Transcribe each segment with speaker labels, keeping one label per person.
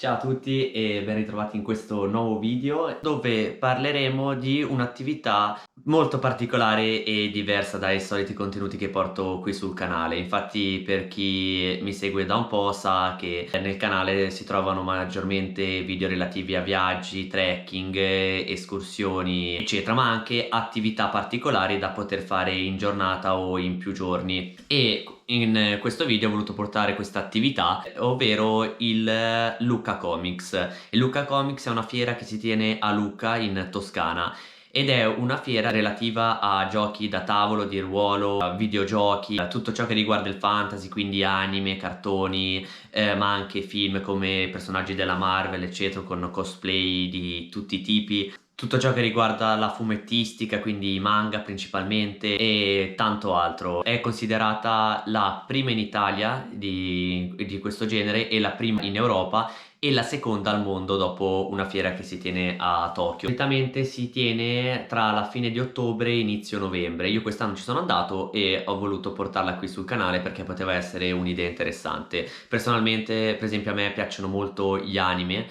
Speaker 1: Ciao a tutti e ben ritrovati in questo nuovo video dove parleremo di un'attività molto particolare e diversa dai soliti contenuti che porto qui sul canale. Infatti, per chi mi segue da un po' sa che nel canale si trovano maggiormente video relativi a viaggi, trekking, escursioni eccetera, ma anche attività particolari da poter fare in giornata o in più giorni. E in questo video ho voluto portare questa attività, ovvero il Lucca Comics. Il Lucca Comics è una fiera che si tiene a Lucca in Toscana ed è una fiera relativa a giochi da tavolo, di ruolo, a videogiochi, a tutto ciò che riguarda il fantasy, quindi anime, cartoni, ma anche film come personaggi della Marvel eccetera, con cosplay di tutti i tipi. Tutto ciò che riguarda la fumettistica, quindi manga principalmente, e tanto altro. È considerata la prima in Italia di questo genere e la prima in Europa e la seconda al mondo dopo una fiera che si tiene a Tokyo. Solitamente si tiene tra la fine di ottobre e inizio novembre. Io quest'anno ci sono andato e ho voluto portarla qui sul canale perché poteva essere un'idea interessante. Personalmente, per esempio, a me piacciono molto gli anime,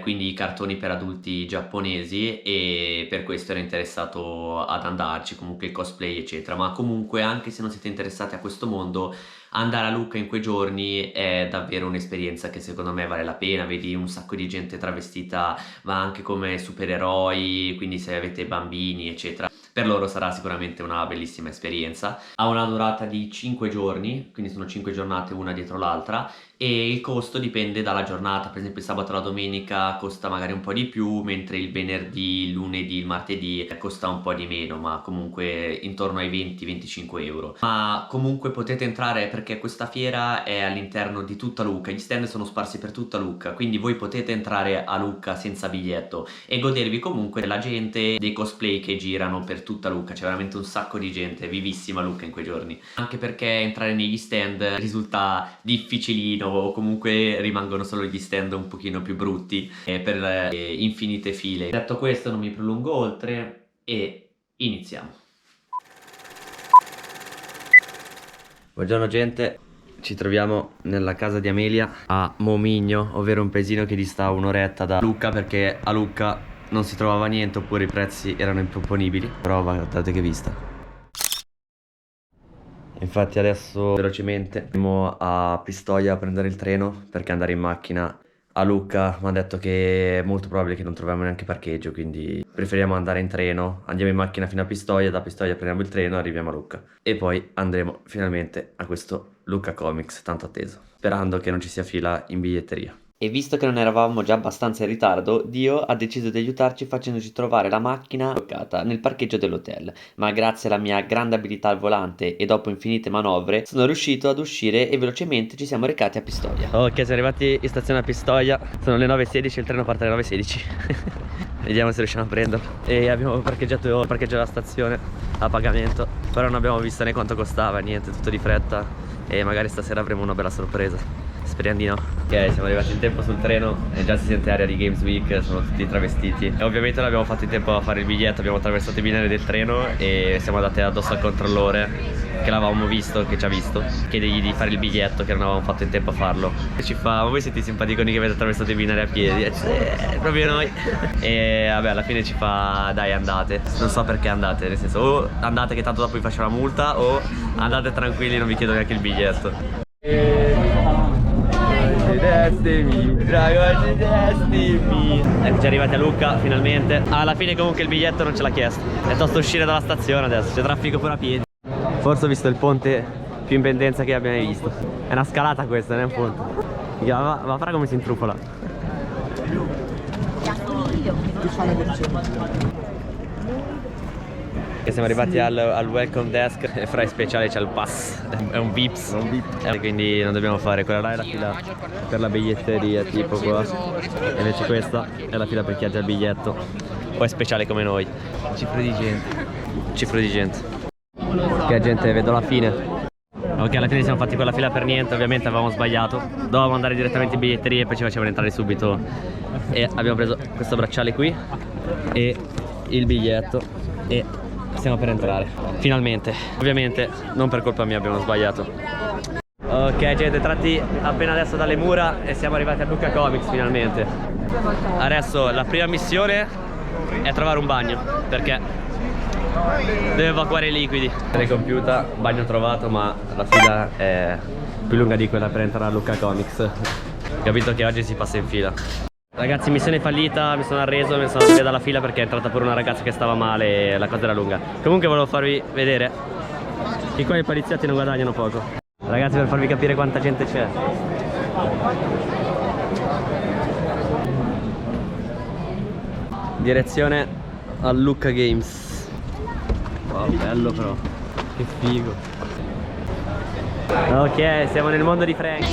Speaker 1: quindi i cartoni per adulti giapponesi, e per questo ero interessato ad andarci, comunque il cosplay eccetera. Ma comunque, anche se non siete interessati a questo mondo, andare a Lucca in quei giorni è davvero un'esperienza che secondo me vale la pena. Vedi un sacco di gente travestita, ma anche come supereroi, quindi se avete bambini eccetera, per loro sarà sicuramente una bellissima esperienza. Ha una durata di 5 giorni, quindi sono 5 giornate una dietro l'altra, e il costo dipende dalla giornata. Per esempio il sabato e la domenica costa magari un po' di più, mentre il venerdì, il lunedì, il martedì costa un po' di meno, ma comunque intorno ai 20-25 euro. Ma comunque potete entrare perché questa fiera è all'interno di tutta Lucca, gli stand sono sparsi per tutta Lucca, quindi voi potete entrare a Lucca senza biglietto e godervi comunque della gente, dei cosplay che girano per tutta Lucca. C'è veramente un sacco di gente, vivissima Lucca in quei giorni, anche perché entrare negli stand risulta difficilino, o comunque rimangono solo gli stand un pochino più brutti per infinite file. Detto questo, non mi prolungo oltre e iniziamo. Buongiorno gente, ci troviamo nella casa di Amelia a Momigno, ovvero un paesino che dista un'oretta da Lucca, perché a Lucca non si trovava niente oppure i prezzi erano improponibili. Però guardate che vista. Infatti adesso velocemente andiamo a Pistoia a prendere il treno, perché andare in macchina a Lucca mi hanno detto che è molto probabile che non troviamo neanche parcheggio, quindi preferiamo andare in treno. Andiamo in macchina fino a Pistoia, da Pistoia prendiamo il treno e arriviamo a Lucca. E poi andremo finalmente a questo Lucca Comics tanto atteso, sperando che non ci sia fila in biglietteria. E visto che non eravamo già abbastanza in ritardo, Dio ha deciso di aiutarci facendoci trovare la macchina bloccata nel parcheggio dell'hotel. Ma grazie alla mia grande abilità al volante e dopo infinite manovre, sono riuscito ad uscire e velocemente ci siamo recati a Pistoia. Ok, siamo arrivati in stazione a Pistoia, sono le 9:16, il treno parte alle 9:16. Vediamo se riusciamo a prenderlo. E abbiamo parcheggiato il parcheggio della stazione a pagamento, però non abbiamo visto né quanto costava, niente, tutto di fretta, e magari stasera avremo una bella sorpresa. Speriamo di no. Ok, siamo arrivati in tempo sul treno e già si sente aria di Games Week, sono tutti travestiti. E ovviamente non abbiamo fatto in tempo a fare il biglietto, abbiamo attraversato i binari del treno e siamo andati addosso al controllore che l'avevamo visto, che ci ha visto, chiedergli di fare il biglietto che non avevamo fatto in tempo a farlo. E ci fa: ma voi siete i simpaticoni che avete attraversato i binari a piedi? E proprio noi. E vabbè, alla fine ci fa: dai, andate. Non so perché andate, nel senso, o andate che tanto dopo vi faccio la multa, o andate tranquilli, non vi chiedo neanche il biglietto. Dragoni destimi. Eccoci arrivati a Lucca finalmente. Alla fine comunque il biglietto non ce l'ha chiesto. È tosto uscire dalla stazione adesso, c'è traffico pure a piedi. Forse ho visto il ponte più in pendenza che abbia mai visto. È una scalata questa, non è un ponte. Ma fra come si intrufola. Che siamo arrivati al welcome desk e fra i speciali c'è il pass, è un Vips, quindi non dobbiamo fare. Quella là è la fila per la biglietteria, tipo qua, e invece questa è la fila per chi ha già il biglietto o è speciale come noi. Cifre di gente. Ok gente, vedo la fine. Ok, alla fine siamo fatti quella fila per niente, ovviamente avevamo sbagliato, dovevamo andare direttamente in biglietteria e poi ci facevano entrare subito, e abbiamo preso questo bracciale qui e il biglietto e stiamo per entrare finalmente. Ovviamente non per colpa mia abbiamo sbagliato. Ok gente, tratti appena adesso dalle mura e siamo arrivati a Lucca Comics finalmente. Adesso la prima missione è trovare un bagno, perché deve evacuare i liquidi. Compiuta, bagno trovato, ma la fila è più lunga di quella per entrare a Lucca Comics. Ho capito che oggi si passa in fila. Ragazzi, missione fallita, mi sono arreso, mi sono via dalla fila perché è entrata pure una ragazza che stava male e la cosa era lunga. Comunque volevo farvi vedere che qua i poliziotti non guadagnano poco. Ragazzi, per farvi capire quanta gente c'è. Direzione a Lucca Games. Wow, bello però. Che figo. Ok, siamo nel mondo di Frank.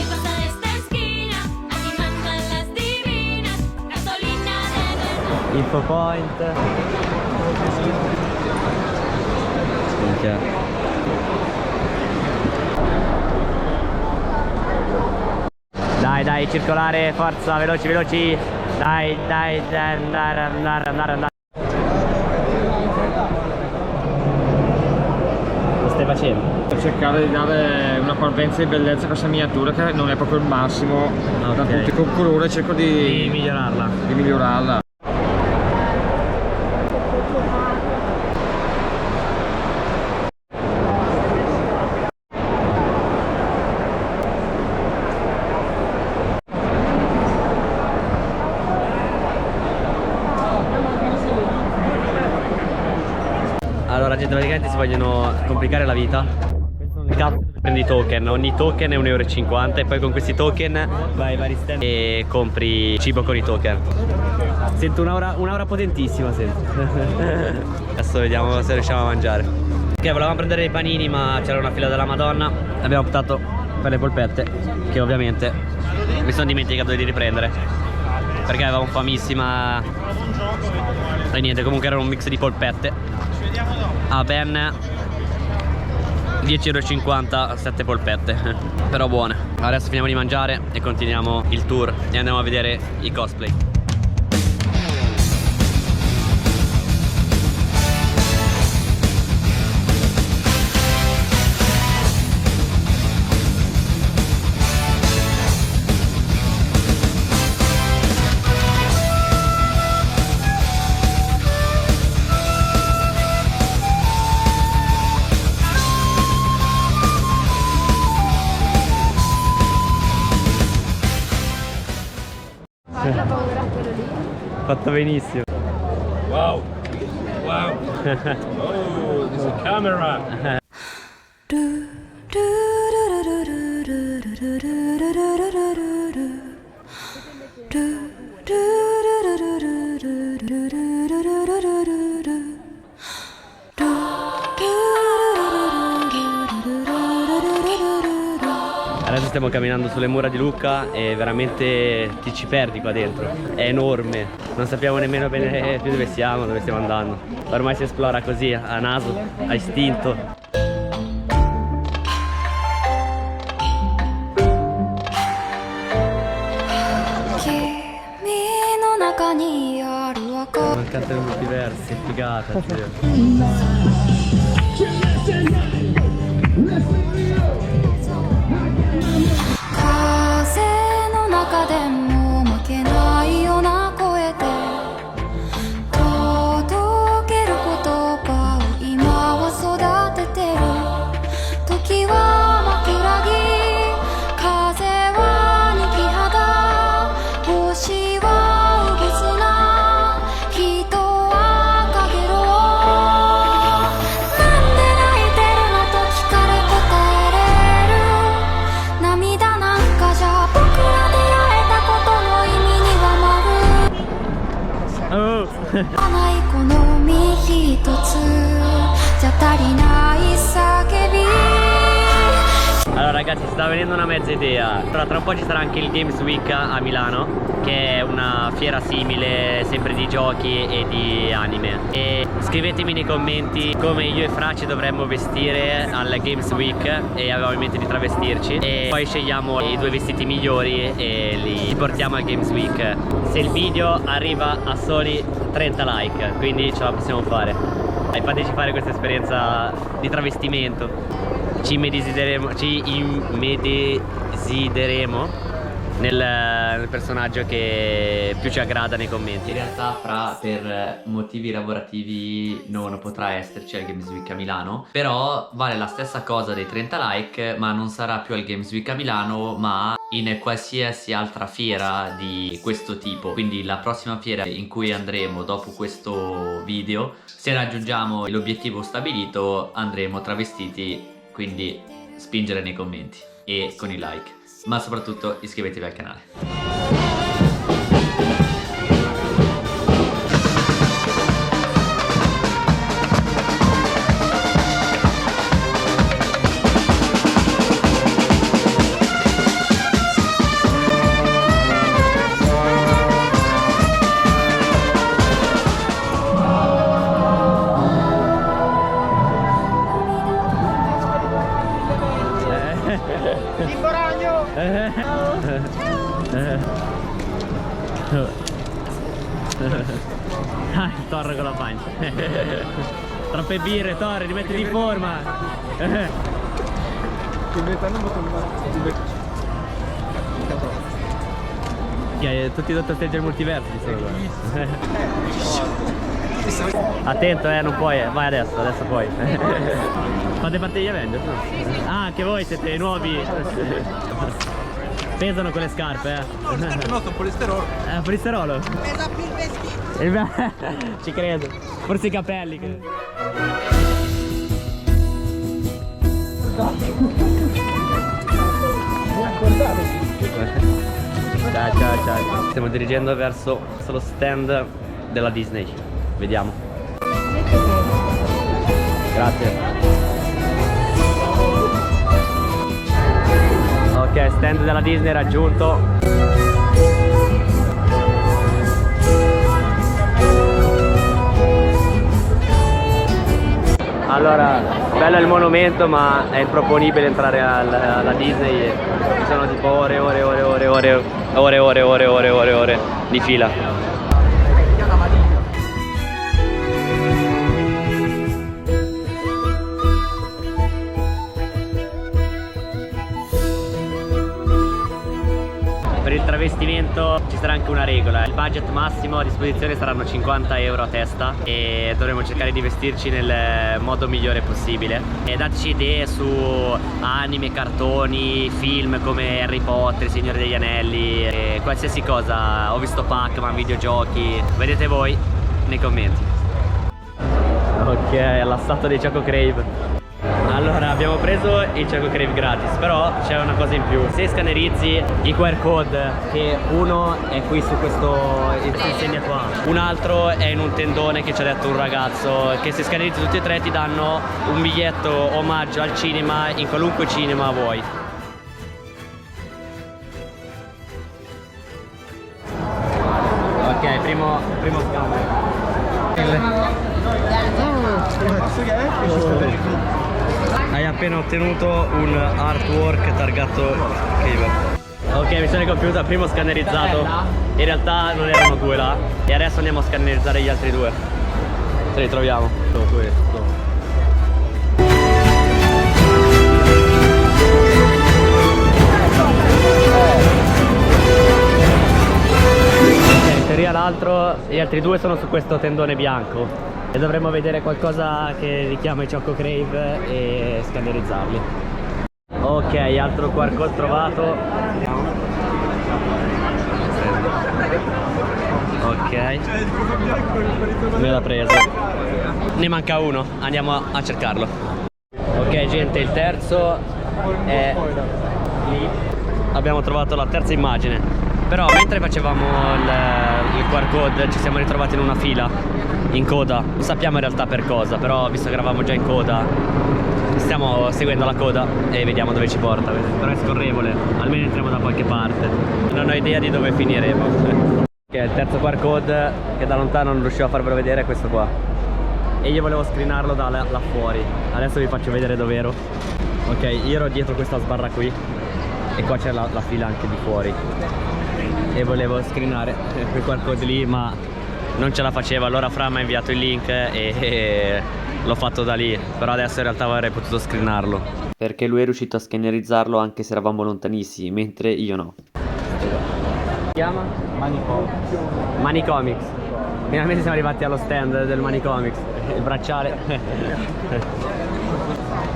Speaker 1: Info point. Okay. Dai, circolare, forza, veloci. Dai, andare. Lo stai facendo?
Speaker 2: Per cercare di dare una parvenza di bellezza a questa miniatura che non è proprio il massimo. Da tutti con colore cerco di migliorarla.
Speaker 1: Allora gente, praticamente si vogliono complicare la vita. Prendi token, ogni token è 1,50 € e poi con questi token vai ai vari stand e compri cibo con i token. Sento un'aura potentissima, sento. Adesso vediamo se riusciamo a mangiare. Ok, volevamo prendere dei panini ma c'era una fila della Madonna. Abbiamo optato per le polpette, che ovviamente mi sono dimenticato di riprendere perché avevamo famissima. E niente, comunque era un mix di polpette a ben 10,50 € 7 polpette. Però buone. Adesso finiamo di mangiare e continuiamo il tour e andiamo a vedere i cosplay. Fatto benissimo.
Speaker 3: Wow. Oh, there's a camera.
Speaker 1: Adesso stiamo camminando sulle mura di Lucca e veramente ti ci perdi qua dentro. È enorme, non sappiamo nemmeno bene più dove stiamo andando. Ormai si esplora così, a naso, a istinto. Mancante il multiverso, figata, zio.
Speaker 4: 風の中でも負けないような声で届ける言葉を今は育ててる時は枕木風は二木肌星はうぐすな人はかげろうなんで泣いてるのと聞かれ答えれる涙なんかじゃ僕ら出会えたことの意味にはない好み一つじゃ足りない叫び
Speaker 1: Allora ragazzi, sta venendo una mezza idea. Allora, tra un po' ci sarà anche il Games Week a Milano, che è una fiera simile, sempre di giochi e di anime. E scrivetemi nei commenti come io e Fra ci dovremmo vestire al Games Week e avevamo in mente di travestirci. E poi scegliamo i due vestiti migliori e li portiamo al Games Week. Se il video arriva a soli 30 like, quindi ce la possiamo fare. Fateci fare questa esperienza di travestimento.
Speaker 5: ci immedesimeremo nel personaggio che più ci aggrada nei commenti.
Speaker 1: In realtà per motivi lavorativi non potrà esserci al Games Week a Milano, però vale la stessa cosa dei 30 like, ma non sarà più al Games Week a Milano ma in qualsiasi altra fiera di questo tipo. Quindi la prossima fiera in cui andremo dopo questo video, se raggiungiamo l'obiettivo stabilito, andremo travestiti, quindi spingere nei commenti e con i like, ma soprattutto iscrivetevi al canale.
Speaker 5: Ah, il Thor con la pancia. Troppe birre, Thor, rimettiti in forma. Tutti i Dottor Strange del multiverso ci sono qua. Attento, non puoi, vai adesso puoi. Fate parte degli Avengers, no? Ah, anche voi siete nuovi. Pesano con le scarpe,
Speaker 3: Le scarpe no, sono polisterolo.
Speaker 5: Polisterolo?
Speaker 6: Pesa più il vestito.
Speaker 5: Ci credo. Forse i capelli. Ciao. Stiamo dirigendo verso lo stand della Disney. Vediamo. Grazie. Ok, stand della Disney raggiunto. Allora, bello il monumento, ma è improponibile entrare alla Disney. Ci sono tipo ore di fila. Per il travestimento ci sarà anche una regola: il budget massimo a disposizione saranno 50 euro a testa e dovremo cercare di vestirci nel modo migliore possibile. E dateci idee su anime, cartoni, film come Harry Potter, Signore degli Anelli e qualsiasi cosa. Ho visto Pac-Man, videogiochi, vedete voi nei commenti. Ok, all'assalto dei Choco Crave. Allora, abbiamo preso il Choco Crave gratis, però c'è una cosa in più: se scannerizzi i QR code, che uno è qui su questo insegna qua, un altro è in un tendone che ci ha detto un ragazzo, che se scannerizzi tutti e tre ti danno un biglietto omaggio al cinema in qualunque cinema vuoi. Ok, primo scambio. Hai appena ottenuto un artwork targato Cave. Ok, missione compiuta, primo scannerizzato. In realtà non erano due là. E adesso andiamo a scannerizzare gli altri due. Se li troviamo. Questo. In teoria l'altro, gli altri due sono su questo tendone bianco e dovremmo vedere qualcosa che richiama i Choco Crave e scannerizzarli. Ok, altro QR code trovato. Ok, me l'ha preso. Ne manca uno, andiamo a cercarlo. Ok gente, il terzo è lì. Abbiamo trovato la terza immagine. Però mentre facevamo il QR code ci siamo ritrovati in una fila, in coda. Non sappiamo in realtà per cosa, però visto che eravamo già in coda stiamo seguendo la coda e vediamo dove ci porta. Però è scorrevole, almeno entriamo da qualche parte. Non ho idea di dove finiremo. Ok, il terzo QR code che da lontano non riuscivo a farvelo vedere è questo qua. E io volevo screenarlo da là fuori. Adesso vi faccio vedere dove ero. Ok, io ero dietro questa sbarra qui e qua c'è la fila anche di fuori. E volevo screenare quel QR code lì, ma non ce la faceva. Allora Fra mi ha inviato il link e l'ho fatto da lì. Però adesso in realtà avrei potuto screenarlo. perché lui è riuscito a scannerizzarlo anche se eravamo lontanissimi, mentre io no. Si chiama? Manicomics. Finalmente siamo arrivati allo stand del Manicomics. Il bracciale.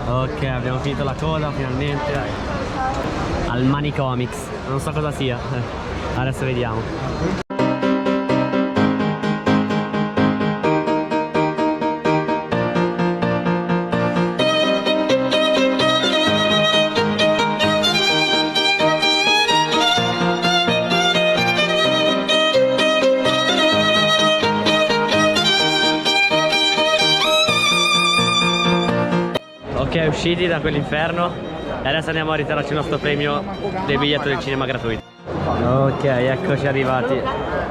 Speaker 5: Ok, abbiamo finito la coda finalmente al Manicomics. Non so cosa sia. Adesso vediamo. Ok, usciti da quell'inferno e adesso andiamo a ritirarci il nostro premio del biglietto del cinema gratuito. Ok, eccoci arrivati,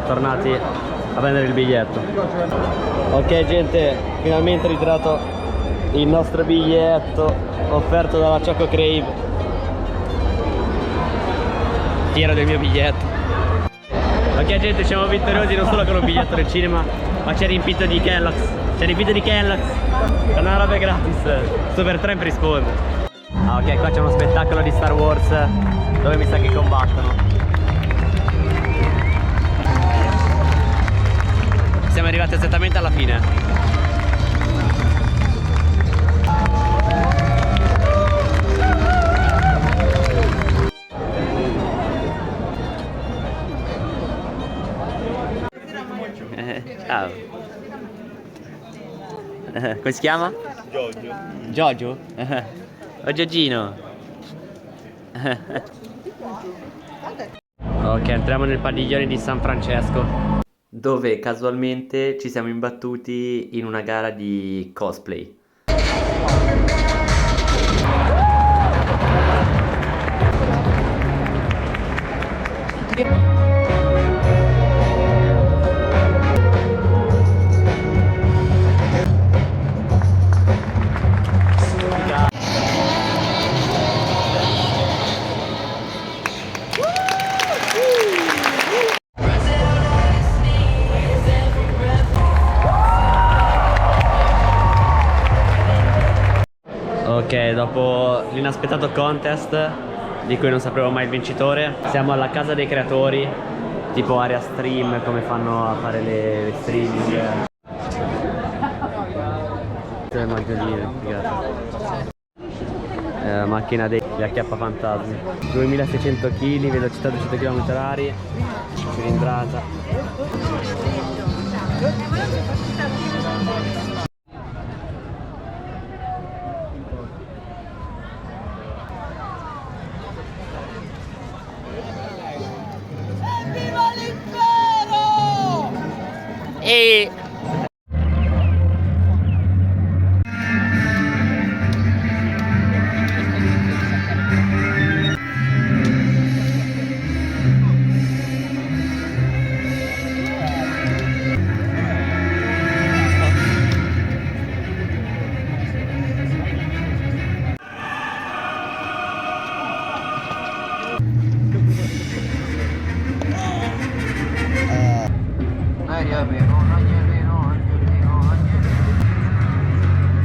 Speaker 5: tornati a prendere il biglietto. Ok gente, finalmente ritirato il nostro biglietto offerto dalla Choco Crave. Tiro del mio biglietto. Ok gente, siamo vittoriosi non solo con un biglietto del cinema, ma ci ha riempito di Kellogg's. Ci ha riempito di Kellogg's. Con una roba gratis. Super Tramp risponde. Ah ok, qua c'è uno spettacolo di Star Wars dove mi sa che combattono. Siamo arrivati esattamente alla fine. Ciao. Come si chiama? Giorgio. Giorgio? O Giorgino? Ok, entriamo nel padiglione di San Francesco, dove casualmente ci siamo imbattuti in una gara di cosplay. Ok, dopo l'inaspettato contest di cui non sapevo mai il vincitore, siamo alla casa dei creatori, tipo area stream, come fanno a fare le streaming. Le magnoline, macchina degli acchiappafantasmi. 2600 kg, velocità 200 km/h, cilindrata. E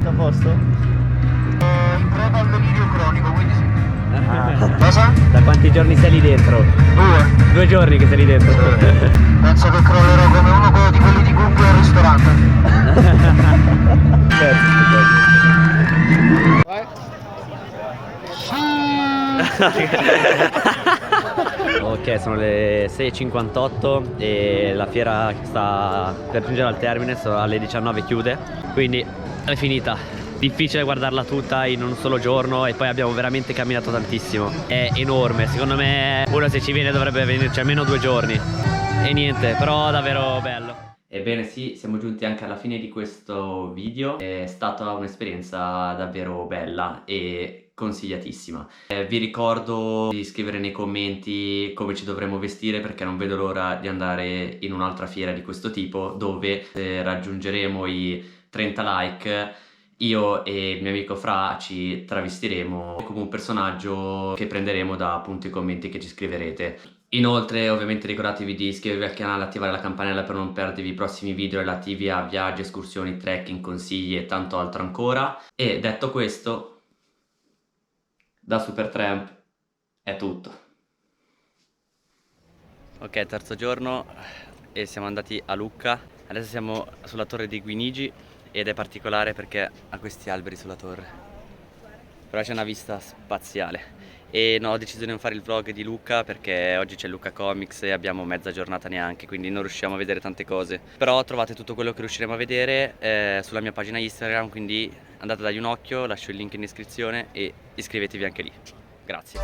Speaker 5: a posto?
Speaker 7: In preda al delirio cronico, quindi sì.
Speaker 5: Cosa? Da quanti giorni sei lì dentro? 2 giorni che sei lì dentro.
Speaker 7: Penso che crollerò come uno di quelli di Google al ristorante.
Speaker 5: Ok, sono le 6:58 e la fiera sta per giungere al termine, alle 19 chiude, quindi è finita. Difficile guardarla tutta in un solo giorno e poi abbiamo veramente camminato tantissimo. È enorme, secondo me uno se ci viene dovrebbe venirci almeno 2 giorni. E niente, però davvero bello.
Speaker 1: Ebbene sì, siamo giunti anche alla fine di questo video, è stata un'esperienza davvero bella e consigliatissima. Vi ricordo di scrivere nei commenti come ci dovremmo vestire, perché non vedo l'ora di andare in un'altra fiera di questo tipo, dove raggiungeremo i 30 like io e il mio amico Fra ci travestiremo come un personaggio che prenderemo da appunto i commenti che ci scriverete. Inoltre ovviamente ricordatevi di iscrivervi al canale, attivare la campanella per non perdervi i prossimi video relativi a viaggi, escursioni, trekking, consigli e tanto altro ancora. E detto questo, Da Supertramp è tutto.
Speaker 5: Ok, terzo giorno e siamo andati a Lucca. Adesso siamo sulla torre di Guinigi ed è particolare perché ha questi alberi sulla torre. Però c'è una vista spaziale. E no, ho deciso di non fare il vlog di Lucca perché oggi c'è Lucca Comics e abbiamo mezza giornata neanche, quindi non riusciamo a vedere tante cose. Però trovate tutto quello che riusciremo a vedere sulla mia pagina Instagram, quindi andate a dargli un occhio, lascio il link in descrizione e iscrivetevi anche lì. Grazie.